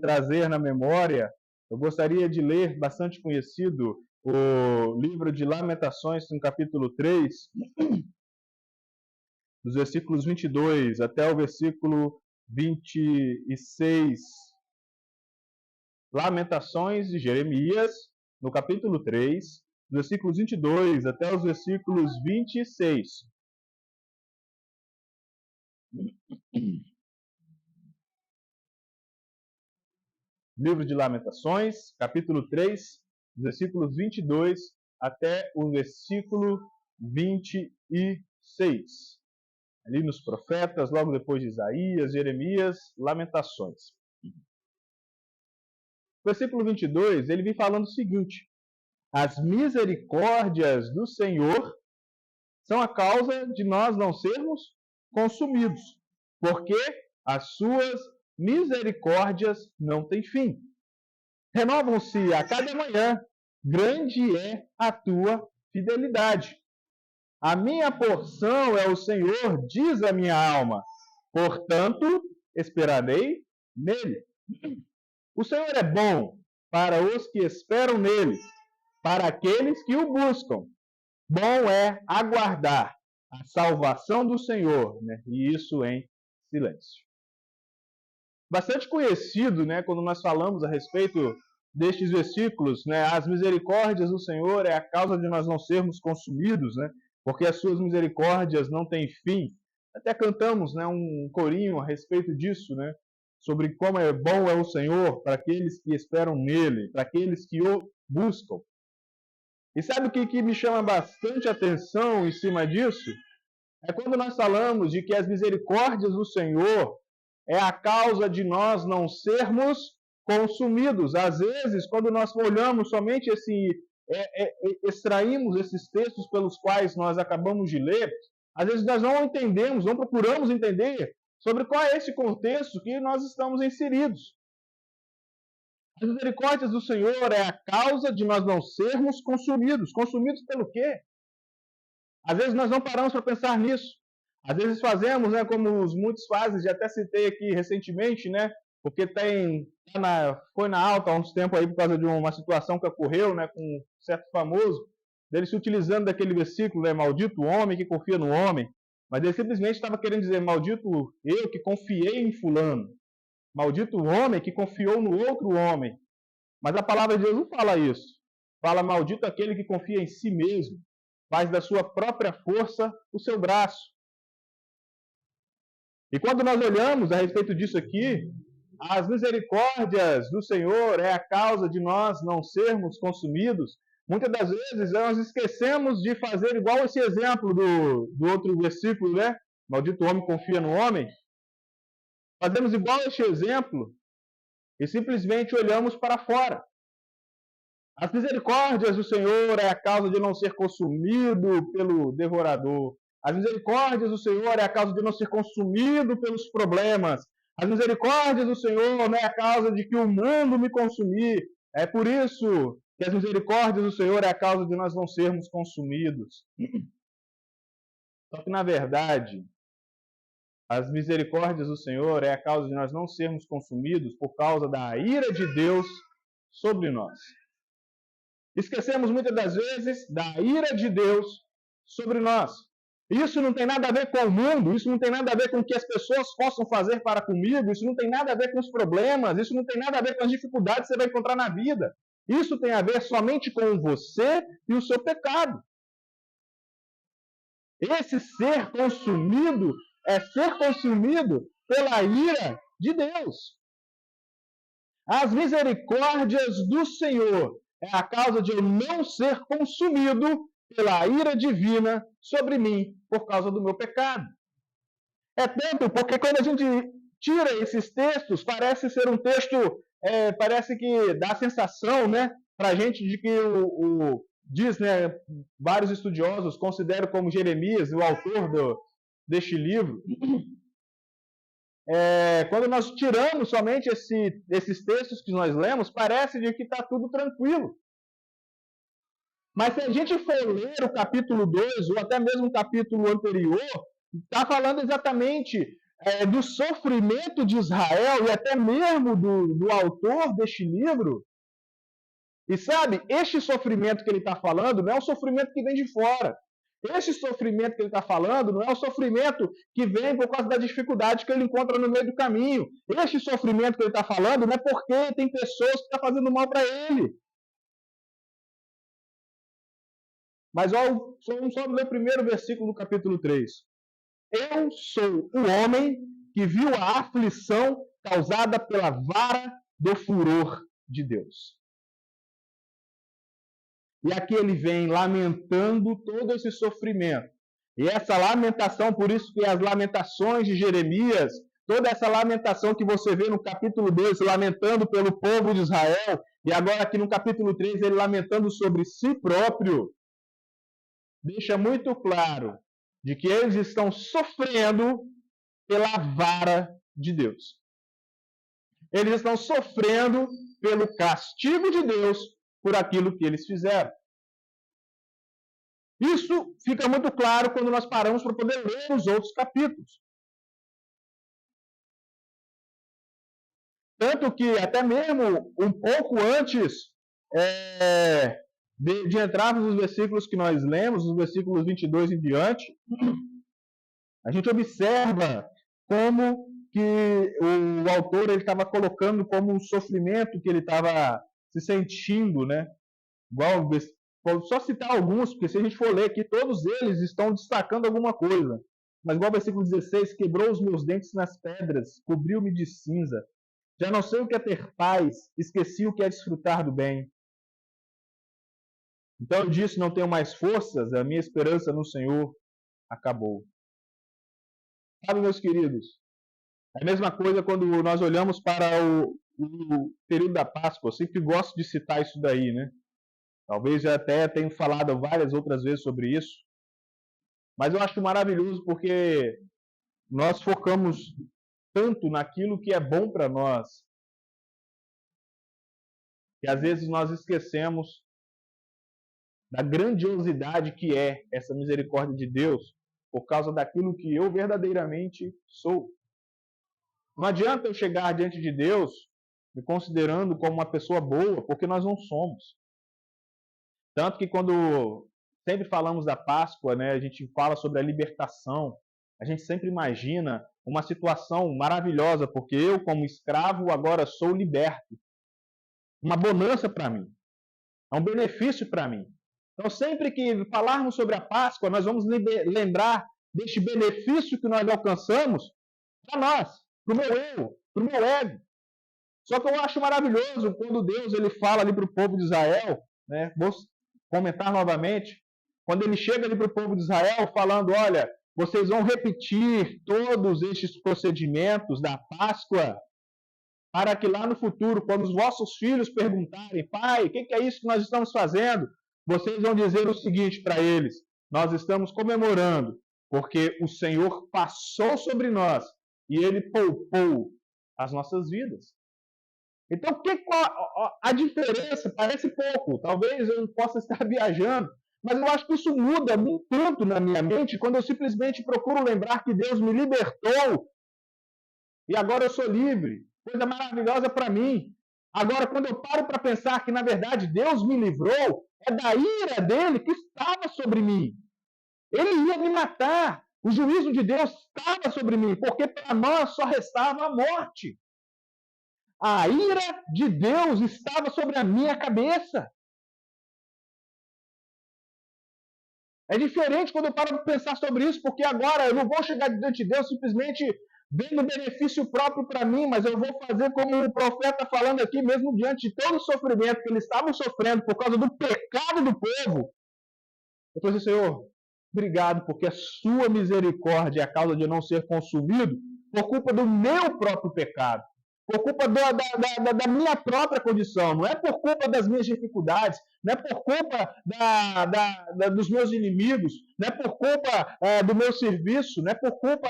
trazer na memória, eu gostaria de ler, bastante conhecido, o livro de Lamentações, no capítulo 3, dos versículos 22 até o versículo 26. Lamentações de Jeremias, no capítulo 3, dos versículos 22 até os versículos 26. Livro de Lamentações, capítulo 3, versículos 22 até o versículo 26. Ali nos profetas, logo depois de Isaías, Jeremias, Lamentações. Versículo 22, ele vem falando o seguinte: as misericórdias do Senhor são a causa de nós não sermos consumidos, porque as suas misericórdias não têm fim. Renovam-se a cada manhã, grande é a tua fidelidade. A minha porção é o Senhor, diz a minha alma, portanto esperarei nele. O Senhor é bom para os que esperam nele, para aqueles que o buscam. Bom é aguardar a salvação do Senhor, né? E isso em silêncio. Bastante conhecido, né, quando nós falamos a respeito destes versículos, né, as misericórdias do Senhor é a causa de nós não sermos consumidos, né, porque as suas misericórdias não têm fim. Até cantamos, né, um corinho a respeito disso, né, sobre como é bom é o Senhor para aqueles que esperam nele, para aqueles que o buscam. E sabe o que me chama bastante atenção em cima disso? É quando nós falamos de que as misericórdias do Senhor é a causa de nós não sermos consumidos. Às vezes, quando nós olhamos somente extraímos esses textos pelos quais nós acabamos de ler, às vezes nós não entendemos, não procuramos entender sobre qual é esse contexto que nós estamos inseridos. As misericórdias do Senhor é a causa de nós não sermos consumidos. Consumidos pelo quê? Às vezes nós não paramos para pensar nisso. Às vezes fazemos, né, como muitos fazem, já até citei aqui recentemente, né, porque foi na alta há uns tempos aí por causa de uma situação que ocorreu, né, com um certo famoso, dele se utilizando daquele versículo, né, maldito o homem que confia no homem, mas ele simplesmente estava querendo dizer, maldito eu que confiei em fulano, maldito o homem que confiou no outro homem. Mas a palavra de Deus não fala isso. Fala maldito aquele que confia em si mesmo, faz da sua própria força o seu braço. E quando nós olhamos a respeito disso aqui, as misericórdias do Senhor é a causa de nós não sermos consumidos. Muitas das vezes nós esquecemos de fazer igual esse exemplo do outro versículo, né? Maldito homem confia no homem. Fazemos igual este exemplo e simplesmente olhamos para fora. As misericórdias do Senhor é a causa de não ser consumido pelo devorador. As misericórdias do Senhor é a causa de não ser consumido pelos problemas. As misericórdias do Senhor não é a causa de que o mundo me consumir. É por isso que as misericórdias do Senhor é a causa de nós não sermos consumidos. Só que, na verdade, as misericórdias do Senhor é a causa de nós não sermos consumidos por causa da ira de Deus sobre nós. Esquecemos muitas das vezes da ira de Deus sobre nós. Isso não tem nada a ver com o mundo, isso não tem nada a ver com o que as pessoas possam fazer para comigo, isso não tem nada a ver com os problemas, isso não tem nada a ver com as dificuldades que você vai encontrar na vida. Isso tem a ver somente com você e o seu pecado. Esse ser consumido é ser consumido pela ira de Deus. As misericórdias do Senhor é a causa de eu não ser consumido pela ira divina sobre mim por causa do meu pecado. É tanto porque quando a gente tira esses textos, parece ser um texto, parece que dá a sensação, né, para a gente de que diz, né, vários estudiosos consideram como Jeremias o autor deste livro. Quando nós tiramos somente esses textos que nós lemos, parece de que está tudo tranquilo. Mas se a gente for ler o capítulo 2, ou até mesmo o capítulo anterior, está falando exatamente do sofrimento de Israel e até mesmo do autor deste livro. E sabe, este sofrimento que ele está falando não é o sofrimento que vem de fora. Este sofrimento que ele está falando não é o sofrimento que vem por causa da dificuldade que ele encontra no meio do caminho. Este sofrimento que ele está falando não é porque tem pessoas que estão fazendo mal para ele. Mas vamos só ler o primeiro versículo do capítulo 3. Eu sou o homem que viu a aflição causada pela vara do furor de Deus. E aqui ele vem lamentando todo esse sofrimento. E essa lamentação, por isso que as lamentações de Jeremias, toda essa lamentação que você vê no capítulo 2, lamentando pelo povo de Israel, e agora aqui no capítulo 3, ele lamentando sobre si próprio, deixa muito claro de que eles estão sofrendo pela vara de Deus. Eles estão sofrendo pelo castigo de Deus por aquilo que eles fizeram. Isso fica muito claro quando nós paramos para poder ler os outros capítulos. Tanto que até mesmo um pouco antes de entrarmos nos versículos que nós lemos, os versículos 22 em diante, a gente observa como que o autor estava colocando como um sofrimento que ele estava se sentindo, né? Igual, só citar alguns, porque se a gente for ler aqui, todos eles estão destacando alguma coisa. Mas igual o versículo 16, quebrou os meus dentes nas pedras, cobriu-me de cinza. Já não sei o que é ter paz, esqueci o que é desfrutar do bem. Então eu disse, não tenho mais forças, a minha esperança no Senhor acabou. Sabe, meus queridos, é a mesma coisa quando nós olhamos para o período da Páscoa. Eu sempre gosto de citar isso daí, né? Talvez eu até tenha falado várias outras vezes sobre isso. Mas eu acho maravilhoso porque nós focamos tanto naquilo que é bom para nós, que às vezes nós esquecemos da grandiosidade que é essa misericórdia de Deus por causa daquilo que eu verdadeiramente sou. Não adianta eu chegar diante de Deus me considerando como uma pessoa boa, porque nós não somos. Tanto que quando sempre falamos da Páscoa, né, a gente fala sobre a libertação, a gente sempre imagina uma situação maravilhosa, porque eu, como escravo, agora sou liberto. Uma bonança para mim. É um benefício para mim. Então, sempre que falarmos sobre a Páscoa, nós vamos lembrar deste benefício que nós alcançamos para nós, para o meu eu, para o meu ego. Só que eu acho maravilhoso quando Deus ele fala ali para o povo de Israel, né? Vou comentar novamente, quando ele chega ali para o povo de Israel falando, olha, vocês vão repetir todos estes procedimentos da Páscoa para que lá no futuro, quando os vossos filhos perguntarem, pai, o que é isso que nós estamos fazendo? Vocês vão dizer o seguinte para eles, nós estamos comemorando, porque o Senhor passou sobre nós e Ele poupou as nossas vidas. Então, a diferença parece pouco, talvez eu possa estar viajando, mas eu acho que isso muda muito tanto na minha mente quando eu simplesmente procuro lembrar que Deus me libertou e agora eu sou livre. Coisa maravilhosa para mim. Agora, quando eu paro para pensar que, na verdade, Deus me livrou, é da ira dele que estava sobre mim. Ele ia me matar. O juízo de Deus estava sobre mim, porque para nós só restava a morte. A ira de Deus estava sobre a minha cabeça. É diferente quando eu paro para pensar sobre isso, porque agora eu não vou chegar diante de Deus simplesmente vendo benefício próprio para mim, mas eu vou fazer como o profeta falando aqui, mesmo diante de todo o sofrimento que eles estavam sofrendo por causa do pecado do povo. Eu falei assim, Senhor, obrigado, porque a sua misericórdia é a causa de eu não ser consumido por culpa do meu próprio pecado, por culpa da minha própria condição, não é por culpa das minhas dificuldades, não é por culpa dos meus inimigos, não é por culpa do meu serviço, não é por culpa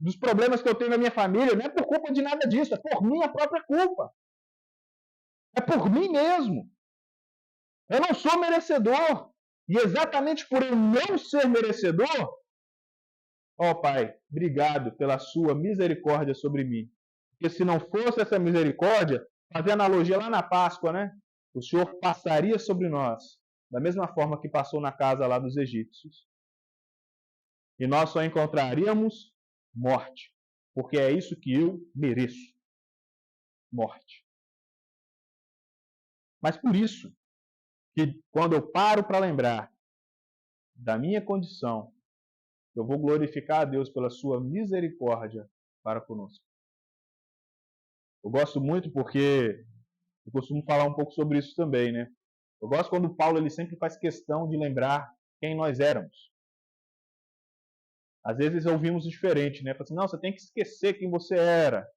dos problemas que eu tenho na minha família, não é por culpa de nada disso, é por minha própria culpa. É por mim mesmo. Eu não sou merecedor. E exatamente por eu não ser merecedor, Ó Pai, obrigado pela sua misericórdia sobre mim. Porque se não fosse essa misericórdia, fazer analogia lá na Páscoa, né? O Senhor passaria sobre nós, da mesma forma que passou na casa lá dos egípcios. E nós só encontraríamos morte, porque é isso que eu mereço, morte. Mas por isso que quando eu paro para lembrar da minha condição, eu vou glorificar a Deus pela sua misericórdia para conosco. Eu gosto muito porque eu costumo falar um pouco sobre isso também, né? Eu gosto quando Paulo ele sempre faz questão de lembrar quem nós éramos. Às vezes ouvimos diferente, né? Fala assim, não, você tem que esquecer quem você era.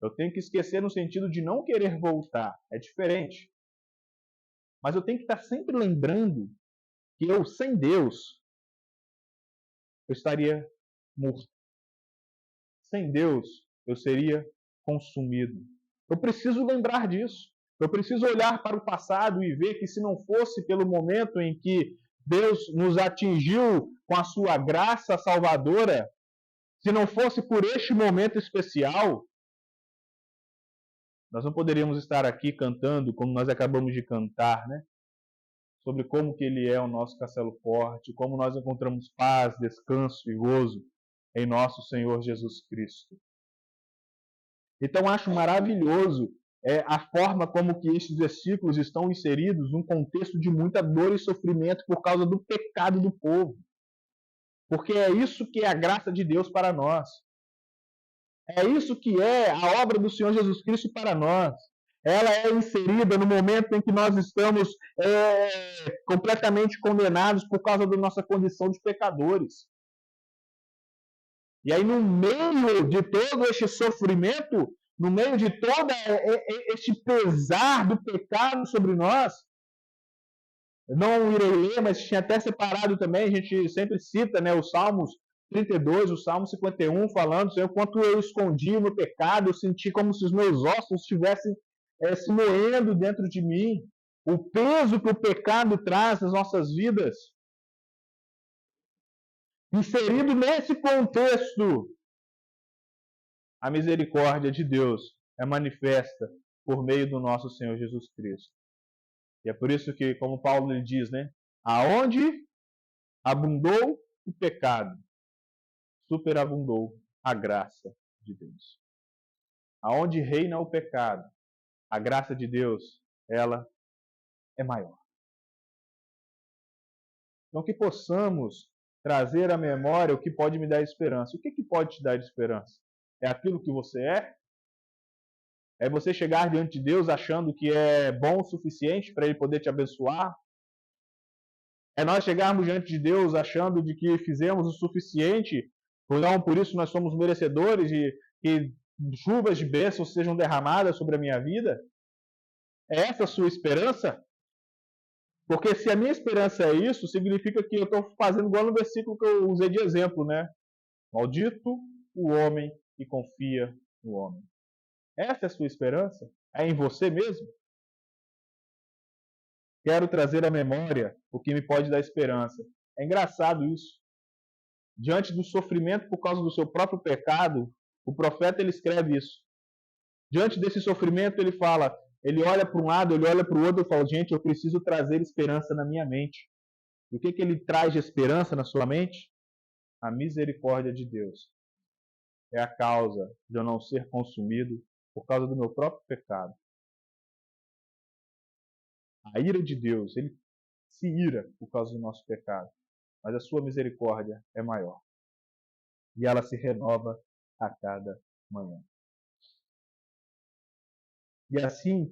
Eu tenho que esquecer no sentido de não querer voltar. É diferente. Mas eu tenho que estar sempre lembrando que eu, sem Deus, eu estaria morto. Sem Deus, eu seria consumido. Eu preciso lembrar disso. Eu preciso olhar para o passado e ver que se não fosse pelo momento em que Deus nos atingiu com a sua graça salvadora, se não fosse por este momento especial, nós não poderíamos estar aqui cantando como nós acabamos de cantar, né? Sobre como que ele é o nosso castelo forte, como nós encontramos paz, descanso e gozo em nosso Senhor Jesus Cristo. Então acho maravilhoso a forma como que estes versículos estão inseridos num contexto de muita dor e sofrimento por causa do pecado do povo. Porque é isso que é a graça de Deus para nós. É isso que é a obra do Senhor Jesus Cristo para nós. Ela é inserida no momento em que nós estamos completamente condenados por causa da nossa condição de pecadores. E aí, no meio de todo este sofrimento, no meio de todo este pesar do pecado sobre nós, não irei ler, mas tinha até separado também, a gente sempre cita, né, os Salmos 32, o Salmo 51, falando, Senhor, quanto eu escondi no pecado, eu senti como se os meus ossos estivessem se moendo dentro de mim. O peso que o pecado traz nas nossas vidas. Inserido nesse contexto, a misericórdia de Deus é manifesta por meio do nosso Senhor Jesus Cristo. E é por isso que, como Paulo lhe diz, né? Aonde abundou o pecado, superabundou a graça de Deus. Aonde reina o pecado, a graça de Deus, ela é maior. Então, que possamos trazer à memória o que pode me dar esperança. O que pode te dar esperança? É aquilo que você é? É você chegar diante de Deus achando que é bom o suficiente para Ele poder te abençoar? É nós chegarmos diante de Deus achando de que fizemos o suficiente, não por isso nós somos merecedores de que chuvas de bênçãos sejam derramadas sobre a minha vida? É essa a sua esperança? Porque se a minha esperança é isso, significa que eu estou fazendo igual no versículo que eu usei de exemplo, né? Maldito o homem que confia no homem. Essa é a sua esperança? É em você mesmo? Quero trazer à memória o que me pode dar esperança. É engraçado isso. Diante do sofrimento por causa do seu próprio pecado, o profeta ele escreve isso. Diante desse sofrimento ele fala, ele olha para um lado, ele olha para o outro e fala, gente, eu preciso trazer esperança na minha mente. E o que ele traz de esperança na sua mente? A misericórdia de Deus. É a causa de eu não ser consumido por causa do meu próprio pecado. A ira de Deus, ele se ira por causa do nosso pecado, mas a sua misericórdia é maior. E ela se renova a cada manhã. E assim,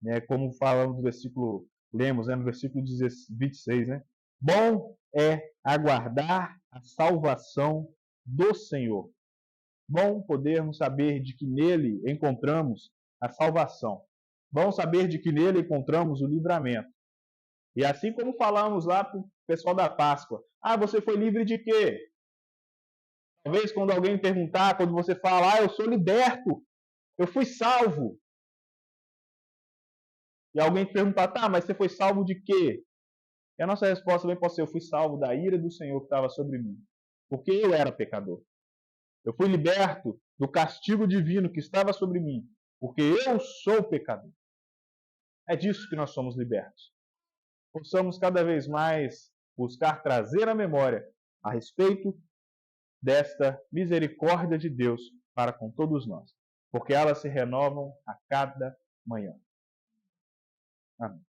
né, como falamos no versículo, lemos no versículo 26, né? Bom é aguardar a salvação do Senhor. Bom podermos saber de que nele encontramos a salvação. Bom saber de que nele encontramos o livramento. E assim como falamos lá para o pessoal da Páscoa. Ah, você foi livre de quê? Talvez quando alguém perguntar, quando você fala, eu sou liberto, eu fui salvo. E alguém te perguntar, tá, mas você foi salvo de quê? E a nossa resposta também pode ser, eu fui salvo da ira do Senhor que estava sobre mim. porque eu era pecador. Eu fui liberto do castigo divino que estava sobre mim, porque eu sou pecador. É disso que nós somos libertos. Possamos cada vez mais buscar trazer à memória a respeito desta misericórdia de Deus para com todos nós, porque elas se renovam a cada manhã. Amém.